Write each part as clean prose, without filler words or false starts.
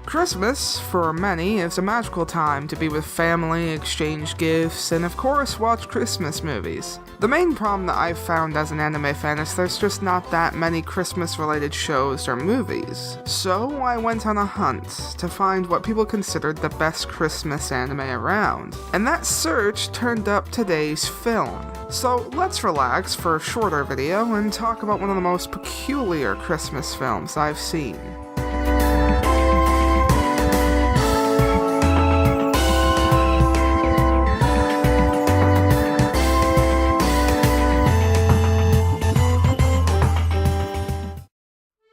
Christmas, for many, is a magical time to be with family, exchange gifts, and of course watch Christmas movies. The main problem that I've found as an anime fan is there's just not that many Christmas-related shows or movies. So I went on a hunt to find what people considered the best Christmas anime around, and that search turned up today's film. So let's relax for a shorter video and talk about one of the most peculiar Christmas films I've seen.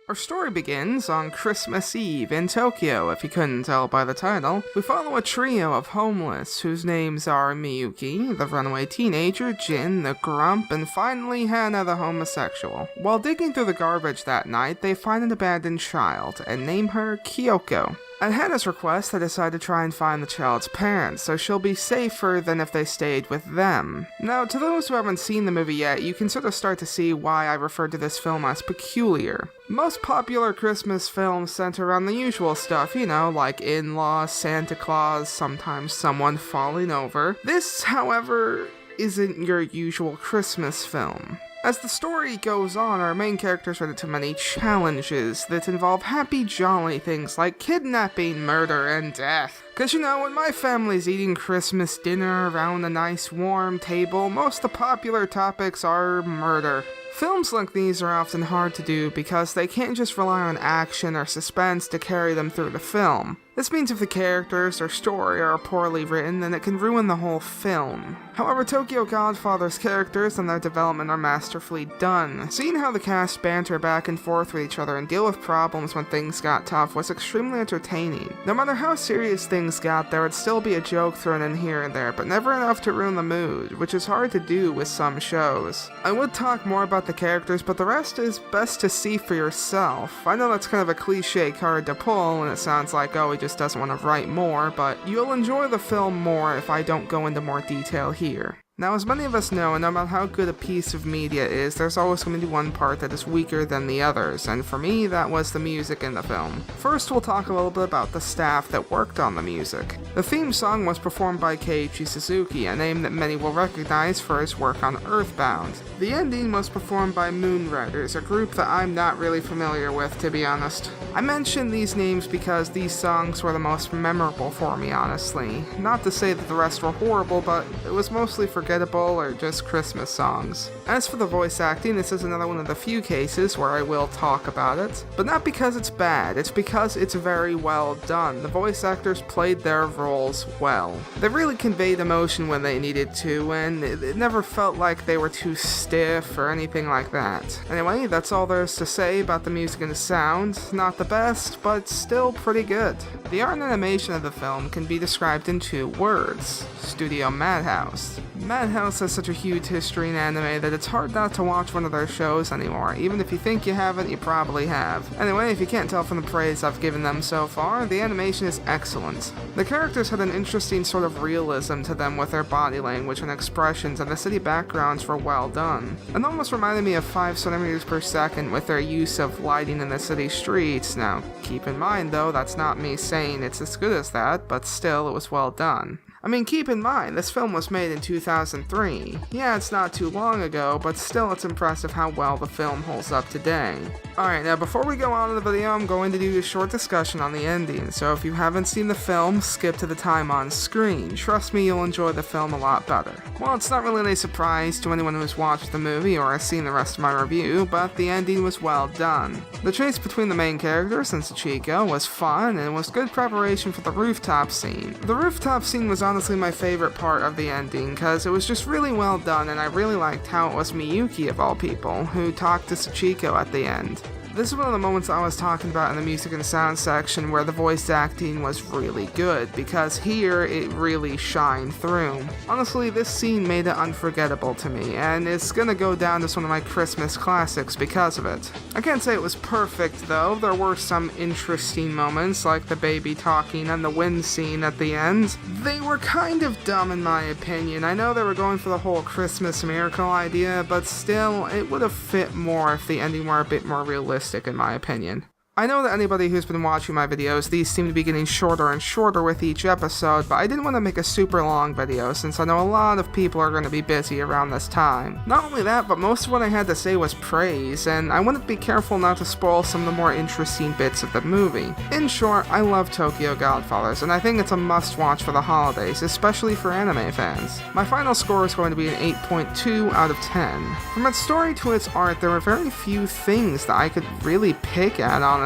Our story begins on Christmas Eve in Tokyo, if you couldn't tell by the title. We follow a trio of homeless whose names are Miyuki, the runaway teenager, Jin, the grump, and finally Hana, the homosexual. While digging through the garbage that night, they find an abandoned child and name her Kyoko. At Hannah's request, they decide to try and find the child's parents, so she'll be safer than if they stayed with them. Now, to those who haven't seen the movie yet, you can sort of start to see why I referred to this film as peculiar. Most popular Christmas films center around the usual stuff, like in-laws, Santa Claus, sometimes someone falling over. This, however, isn't your usual Christmas film. As the story goes on, our main characters run into many challenges that involve happy, jolly things like kidnapping, murder, and death. Cause when my family's eating Christmas dinner around a nice warm table, most of the popular topics are murder. Films like these are often hard to do because they can't just rely on action or suspense to carry them through the film. This means if the characters or story are poorly written, then it can ruin the whole film. However, Tokyo Godfathers' characters and their development are masterfully done. Seeing how the cast banter back and forth with each other and deal with problems when things got tough was extremely entertaining. No matter how serious things got, there would still be a joke thrown in here and there, but never enough to ruin the mood, which is hard to do with some shows. I would talk more about the characters, but the rest is best to see for yourself. I know that's kind of a cliche card to pull, and it sounds like, oh, he just doesn't want to write more, but you'll enjoy the film more if I don't go into more detail here. Now, as many of us know, no matter how good a piece of media is, there's always going to be one part that is weaker than the others, and for me, that was the music in the film. First, we'll talk a little bit about the staff that worked on the music. The theme song was performed by Keiichi Suzuki, a name that many will recognize for his work on Earthbound. The ending was performed by Moonriders, a group that I'm not really familiar with, to be honest. I mention these names because these songs were the most memorable for me, honestly. Not to say that the rest were horrible, but it was mostly forgettable or just Christmas songs. As for the voice acting, this is another one of the few cases where I will talk about it, but not because it's bad, it's because it's very well done. The voice actors played their roles well. They really conveyed emotion when they needed to, and it never felt like they were too stiff or anything like that. Anyway, that's all there is to say about the music and the sound. Not the best, but still pretty good. The art and animation of the film can be described in 2 words: Studio Madhouse. Madhouse has such a huge history in anime that it's hard not to watch one of their shows anymore. Even if you think you haven't, you probably have. Anyway, if you can't tell from the praise I've given them so far, the animation is excellent. The characters had an interesting sort of realism to them with their body language and expressions, and the city backgrounds were well done. It almost reminded me of 5 centimeters per second with their use of lighting in the city streets. Now, keep in mind though, that's not me saying it's as good as that, but still, it was well done. I mean, keep in mind, this film was made in 2003. Yeah, it's not too long ago, but still it's impressive how well the film holds up today. Alright, now before we go on in the video, I'm going to do a short discussion on the ending, so if you haven't seen the film, skip to the time on screen. Trust me, you'll enjoy the film a lot better. Well, it's not really any surprise to anyone who has watched the movie or has seen the rest of my review, but the ending was well done. The chase between the main characters and Sachiko was fun, and was good preparation for the rooftop scene. The rooftop scene was honestly my favorite part of the ending, cause it was just really well done, and I really liked how it was Miyuki, of all people, who talked to Sachiko at the end. This is one of the moments I was talking about in the music and sound section where the voice acting was really good, because here it really shined through. Honestly, this scene made it unforgettable to me, and it's gonna go down as one of my Christmas classics because of it. I can't say it was perfect though, there were some interesting moments like the baby talking and the wind scene at the end. They were kind of dumb in my opinion. I know they were going for the whole Christmas miracle idea, but still, it would have fit more if the ending were a bit more realistic in my opinion. I know that anybody who's been watching my videos, these seem to be getting shorter and shorter with each episode, but I didn't want to make a super long video since I know a lot of people are going to be busy around this time. Not only that, but most of what I had to say was praise, and I wanted to be careful not to spoil some of the more interesting bits of the movie. In short, I love Tokyo Godfathers, and I think it's a must-watch for the holidays, especially for anime fans. My final score is going to be an 8.2 out of 10. From its story to its art, there were very few things that I could really pick at, honestly,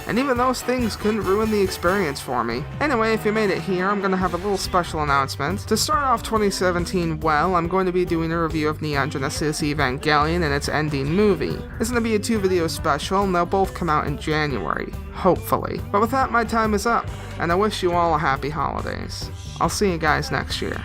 and even those things couldn't ruin the experience for me. Anyway, if you made it here, I'm going to have a little special announcement. To start off 2017 well, I'm going to be doing a review of Neon Genesis Evangelion and its ending movie. It's going to be a 2-video special, and they'll both come out in January, hopefully. But with that, my time is up, and I wish you all a happy holidays. I'll see you guys next year.